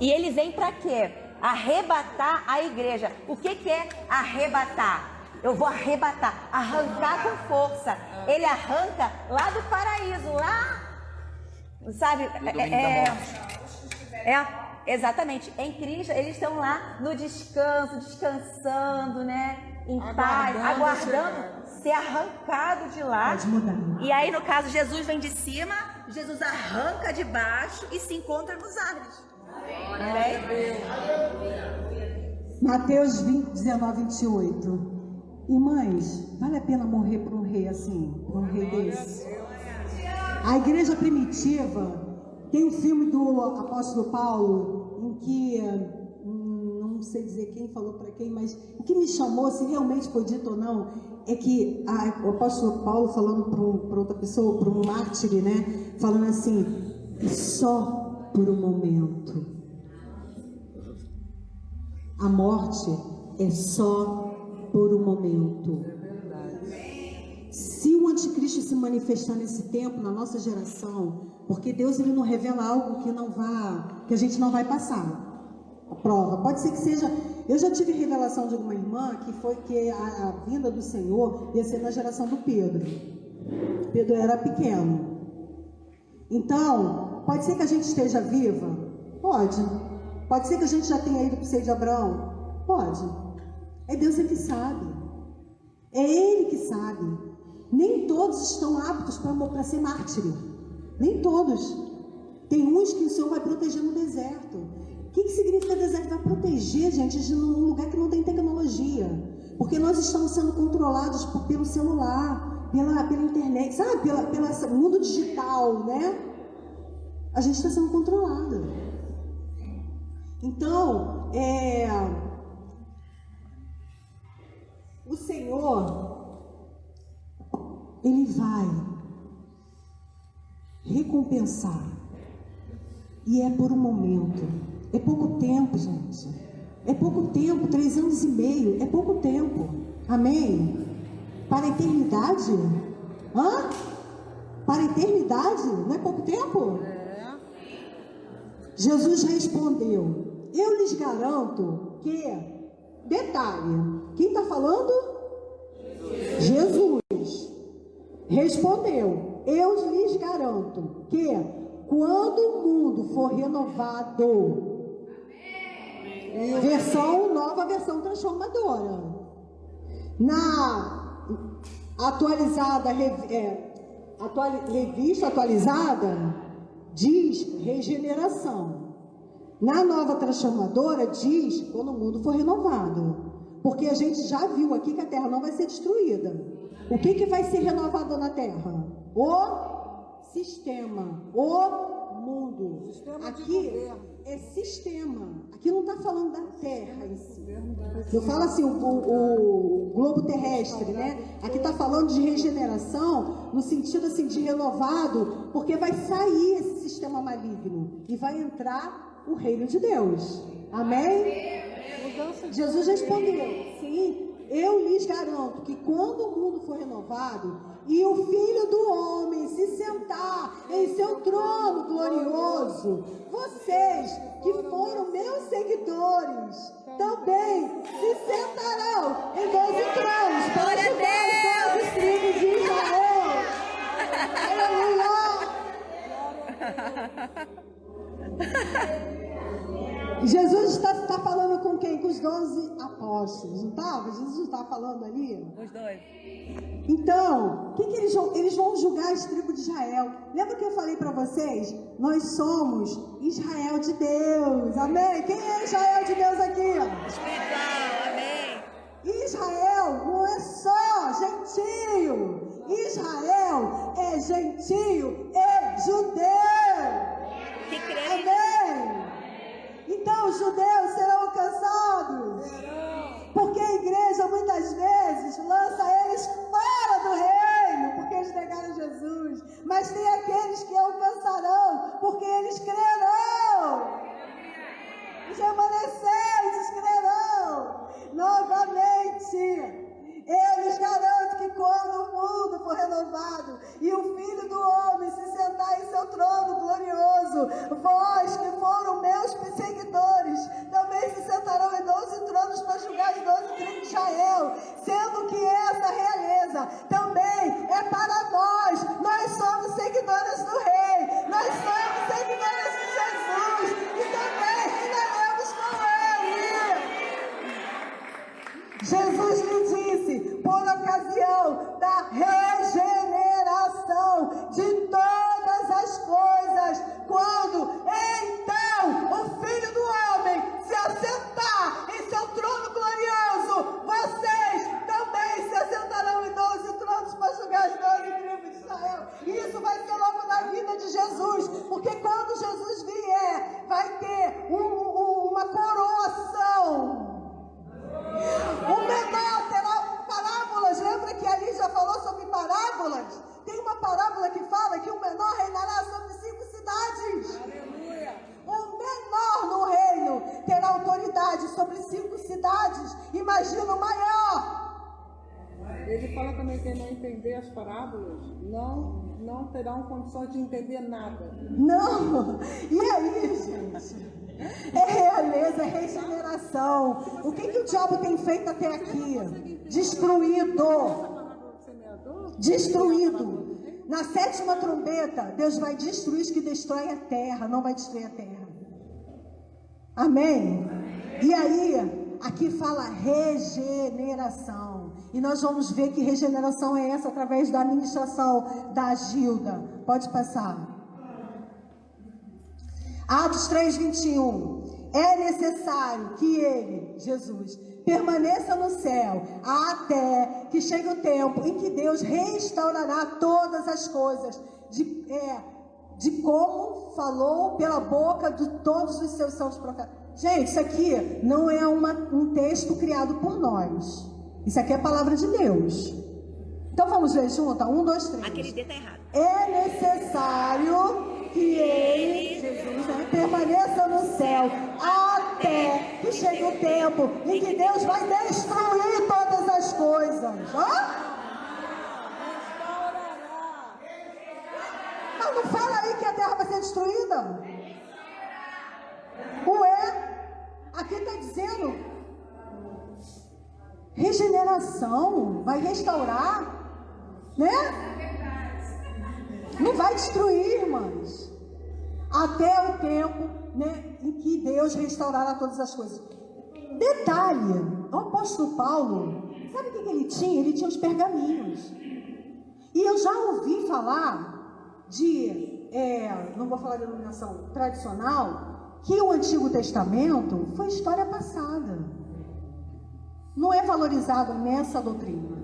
E ele vem para quê? Arrebatar a igreja. O que é arrebatar? Eu vou arrebatar, arrancar com força. Ele arranca lá do paraíso, lá, sabe? Exatamente. Em Cristo, eles estão lá no descanso, descansando, né? Em paz, aguardando ser arrancado de lá. Pode mudar. E aí, no caso, Jesus vem de cima, Jesus arranca de baixo e se encontra nos árvores. Amém? Mateus 19, 28. Irmãs, vale a pena morrer por um rei assim? Por um rei desse? A igreja primitiva tem um filme do apóstolo Paulo em que, não sei dizer quem falou para quem, mas o que me chamou, se realmente foi dito ou não, é que o apóstolo Paulo falando para outra pessoa, para um mártir, né? Falando assim, só por um momento. A morte é só por um momento. Se o anticristo se manifestar nesse tempo, na nossa geração, porque Deus ele não revela algo que a gente não vai passar. A prova pode ser que seja. Eu já tive revelação de alguma irmã que foi que a vinda do Senhor ia ser na geração do Pedro. Pedro era pequeno. Então, pode ser que a gente esteja viva? Pode. Pode ser que a gente já tenha ido para o seio de Abraão? Pode. É Deus que sabe. É Ele que sabe. Nem todos estão aptos para ser mártir. Nem todos. Tem uns que o Senhor vai proteger no deserto. O que significa deserto? Vai proteger, gente, de um lugar que não tem tecnologia. Porque nós estamos sendo controlados pelo celular, pela internet, sabe? Pelo mundo digital, né? A gente está sendo controlado. Então, o Senhor, Ele vai recompensar. E é por um momento. É pouco tempo, gente. É pouco tempo, 3 anos e meio. É pouco tempo. Amém? Para a eternidade? Hã? Para a eternidade? Não é pouco tempo? Jesus respondeu: eu lhes garanto que... Detalhe. Quem está falando? Jesus. Respondeu: eu lhes garanto que quando o mundo for renovado, nova versão transformadora, na atualizada, revista atualizada, diz regeneração. Na nova transformadora diz quando o mundo for renovado. Porque a gente já viu aqui que a terra não vai ser destruída. O que vai ser renovado na terra? O sistema, o mundo. Aqui é sistema. Aqui não está falando da terra em si. Eu falo assim, o globo terrestre, né? Aqui está falando de regeneração, no sentido assim de renovado, porque vai sair esse sistema maligno e vai entrar o reino de Deus. Amém? Jesus respondeu: sim, eu lhes garanto que quando o mundo for renovado e o Filho do Homem se sentar em seu trono glorioso, vocês que foram meus seguidores também se sentarão em 12 tronos para julgar todos os tribos de Israel. Aleluia! Jesus está falando com quem? Com os 12 apóstolos. apóstolos, não estava? Jesus está falando ali? Os dois. Então, o que eles vão julgar as tribos de Israel? Lembra que eu falei para vocês? Nós somos Israel de Deus, amém? Quem é Israel de Deus aqui? Espiritual, amém. Israel não é só gentio, Israel é gentio e judeu, Que crê. amém? Então os judeus serão alcançados, porque a igreja muitas vezes lança eles fora do reino, porque eles negaram Jesus, mas tem aqueles que alcançarão, porque eles crerão. Os remanescentes crerão novamente. Eu lhes garanto que quando o mundo for renovado e o Filho do Homem se sentar em seu trono glorioso, vós que foram meus perseguidores também se sentarão em 12 tronos para julgar as 12 tribos de Israel, sendo que essa realeza também é para nós. Nós somos seguidores do Rei, nós somos seguidores de Jesus e também reinaremos com Ele. Jesus lhe disse, por ocasião da regeneração de todas as coisas, quando então o Filho do Homem se assentar em seu trono glorioso, vocês também se assentarão em 12 tronos para julgar as 12 tribos de Israel. E isso vai ser logo na vida de Jesus, porque quando Jesus vier, vai ter uma coroação. O menor terá parábolas. Lembra que ali já falou sobre parábolas? Tem uma parábola que fala que o menor reinará sobre 5 cidades. Aleluia. O menor no reino terá autoridade sobre 5 cidades. Imagina o maior. Ele fala também que quem não entender as parábolas não terão condições de entender nada. Não. E aí, gente? É realeza, é regeneração. O que o diabo tem feito até aqui? Destruído. Destruído. Na 7ª trombeta, Deus vai destruir os que destroem a terra, não vai destruir a terra. Amém? E aí, aqui fala regeneração. E nós vamos ver que regeneração é essa através da administração da Gilda. Pode passar. Atos 3:21. É necessário que ele, Jesus, permaneça no céu até que chegue o tempo em que Deus restaurará todas as coisas de como falou pela boca de todos os seus santos profetas. Gente, isso aqui não é um texto criado por nós. Isso aqui é a palavra de Deus. Então vamos ler junto? 1, 2, 3. Aquele D tá errado. É necessário que ele, Jesus, permaneça no céu até que chegue o tempo em que Deus vai destruir todas as coisas. Mas não fala aí que a terra vai ser destruída? Ué, aqui está dizendo regeneração, vai restaurar, né? Não vai destruir, irmãs. Até o tempo, né, em que Deus restaurará todas as coisas. Detalhe, o apóstolo Paulo, sabe o que ele tinha? Ele tinha os pergaminhos. E eu já ouvi falar de, não vou falar de denominação tradicional, que o Antigo Testamento foi história passada. Não é valorizado nessa doutrina.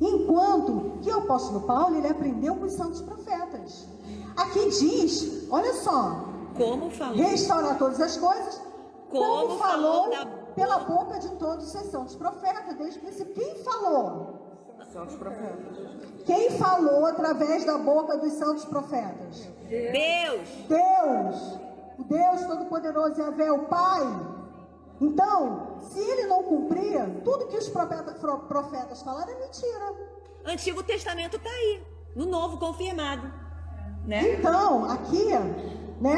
Enquanto que o apóstolo Paulo, ele aprendeu com os santos profetas. Aqui diz, olha só, Como falou. restaurar todas as coisas, como falou da- pela boca de todos os seus santos profetas, desde o princípio. Quem falou? Santos profetas. Quem falou através da boca dos santos profetas? Deus. Deus, o Deus Todo-Poderoso, Yahvé, o Pai. Então, se ele não cumprir, tudo que os profetas falaram é mentira. Antigo Testamento tá aí. No Novo confirmado. Né? Então, aqui, né,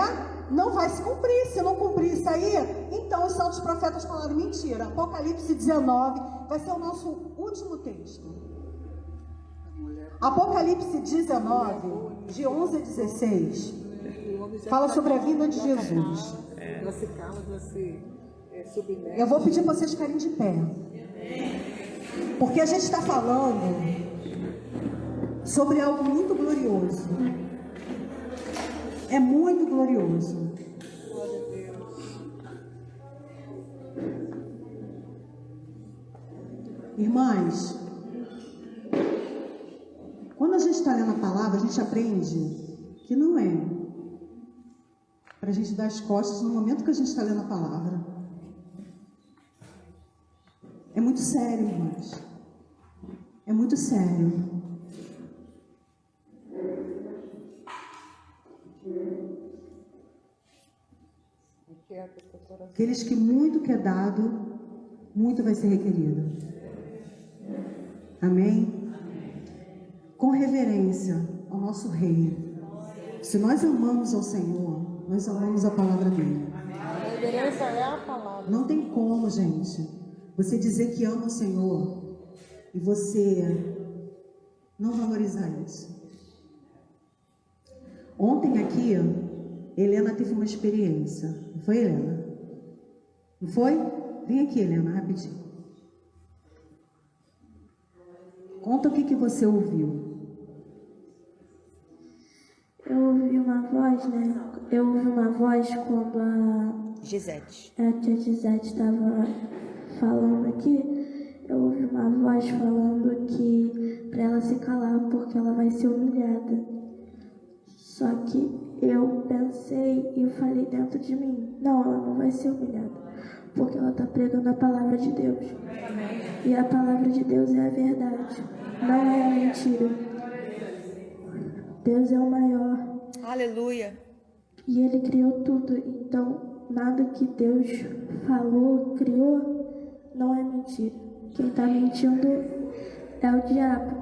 não vai se cumprir. Se não cumprir isso aí, então os santos profetas falaram mentira. Apocalipse 19 vai ser o nosso último texto. Apocalipse 19, de 11 a 16, fala sobre a vinda de Jesus. Ela se cala, ela se submete. Eu vou pedir para vocês ficarem de pé. Porque a gente está falando sobre algo muito glorioso. É muito glorioso. Glória a Deus. Irmãs, quando a gente está lendo a palavra, a gente aprende que não é para a gente dar as costas no momento que a gente está lendo a palavra. É muito sério, irmãs. É muito sério. Aqueles que muito que é dado, muito vai ser requerido. Amém? Com reverência ao nosso Rei. Se nós amamos ao Senhor, nós amamos a palavra dele. A reverência é a palavra. Não tem como, gente, você dizer que ama o Senhor e você não valorizar isso. Ontem aqui, Helena teve uma experiência. Não foi, Helena? Não foi? Vem aqui, Helena, rapidinho. Conta o que você ouviu. Eu ouvi uma voz, né? Eu ouvi uma voz quando a tia Gisete estava falando aqui. Eu ouvi uma voz falando que para ela se calar porque ela vai ser humilhada. Só que eu pensei e falei dentro de mim, não, ela não vai ser humilhada, porque ela está pregando a palavra de Deus. E a palavra de Deus é a verdade, não é a mentira. Deus é o maior. Aleluia. E Ele criou tudo, então nada que Deus falou, criou, não é mentira. Quem está mentindo é o diabo.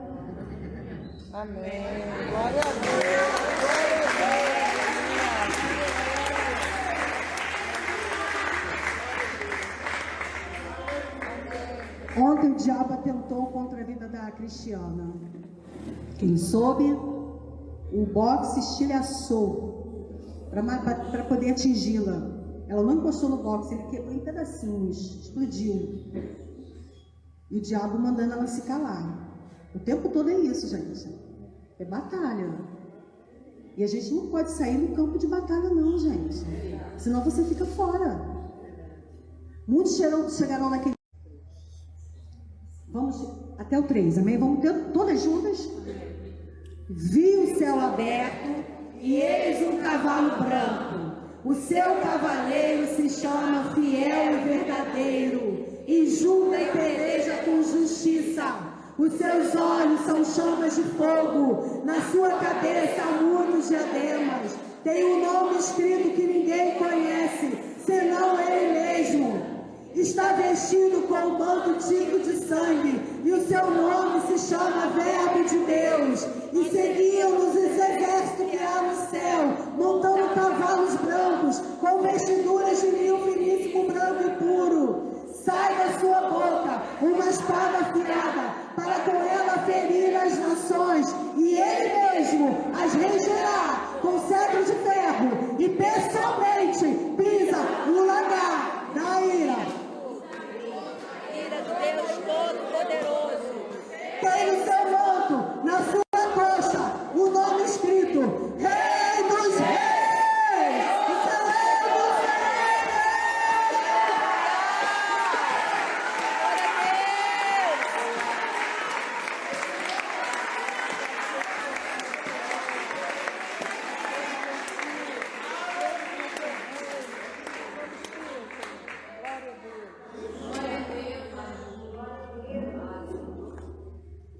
Amém. Glória a Deus. Ontem o diabo atentou contra a vida da Cristiana. Quem soube, o boxe estilhaçou para poder atingi-la. Ela não encostou no boxe, ele quebrou em pedacinhos, explodiu. E o diabo mandando ela se calar. O tempo todo é isso, gente. É batalha. E a gente não pode sair no campo de batalha, não, gente. Senão você fica fora. Muitos chegarão naquele... Vamos até o 3, amém? Vamos ter todas juntas? Vi o céu aberto e eis um cavalo branco. O seu cavaleiro se chama Fiel e Verdadeiro e julga e peleja com justiça. Os seus olhos são chamas de fogo, na sua cabeça há muitos diademas. Tem um nome escrito que ninguém conhece, senão ele mesmo. Está vestido com um manto tinto de sangue, e o seu nome se chama Verbo de Deus. E seguiam-nos os exércitos que há no céu, montando cavalos brancos, com vestiduras de linho finíssimo, branco e puro. Sai da sua boca uma espada afiada, para com ela ferir as nações, e ele mesmo as regerá com cetro de ferro, e pessoalmente pisa no lagar da ira. Ira do Deus Todo-Poderoso. Tem no seu manto, na sua coxa, o nome escrito: Rei dos Reis e Senhor dos Senhores.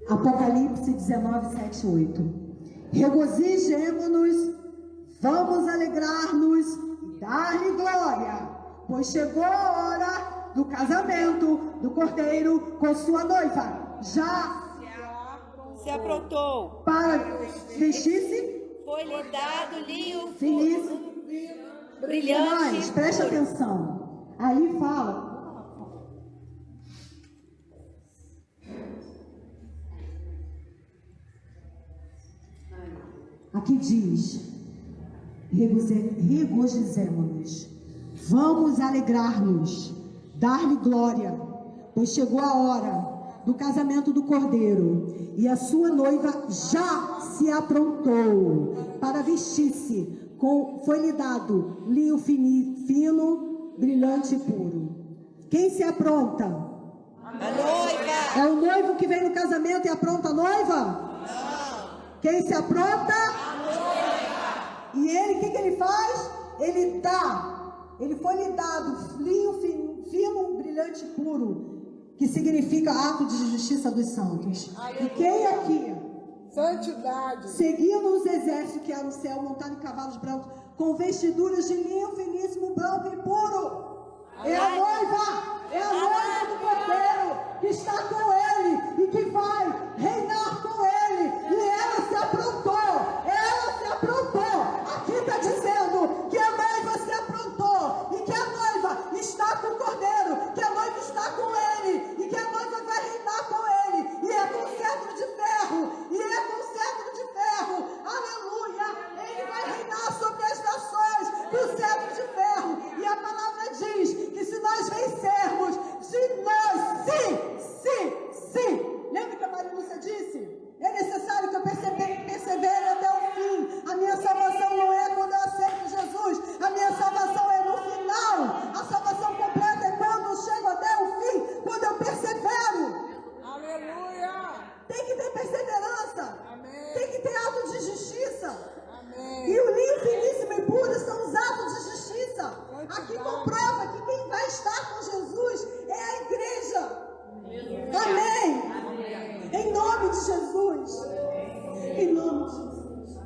Apocalipse 19, 7, 8. Regozijemo-nos, vamos alegrar-nos e dar-lhe glória, pois chegou a hora do casamento do Cordeiro com sua noiva. Já Se aprontou. para vestir-se Foi-lhe dado linho finíssimo. brilhante. Mas preste atenção. Aí fala. Aqui diz: regozijemo-nos, vamos alegrar-nos dar-lhe glória, pois chegou a hora do casamento do Cordeiro, e a sua noiva já se aprontou para vestir-se. Foi-lhe dado linho fino, brilhante e puro. Quem se apronta? A noiva. É o noivo que vem no casamento e apronta a noiva? Não. Quem se apronta? A noiva. E ele, o que ele faz? Ele dá. Ele foi-lhe dado linho fino, brilhante e puro, que significa ato de justiça dos santos. E quem aqui? Santidade. Seguindo os exércitos que há no céu, montado em cavalos brancos, com vestiduras de linho finíssimo, branco e puro. É a noiva do Cordeiro que está com ele e que vai reinar com ele. E ela se aprontou. Aqui está dizendo que a noiva se aprontou e que a noiva está com o Cordeiro, que a noiva está com ele e que a noiva vai reinar com ele. E é com cetro de ferro. Aleluia! Ele vai reinar sobre as nações com cetro de ferro. E a palavra diz que se nós vencermos, lembra que a Maria Lúcia disse? É necessário que eu persevere até o fim. A minha salvação não é quando eu aceito Jesus. A minha salvação é no final. A salvação completa é quando eu chego até o fim, quando eu persevero. Aleluia. Tem que ter perseverança. Amém. Tem que ter ato de justiça. Amém. E o linho finíssimo e puro são os atos de justiça. Aqui comprova que quem vai estar com Jesus é a igreja. Amém. Em nome de Jesus. Em nome de Jesus.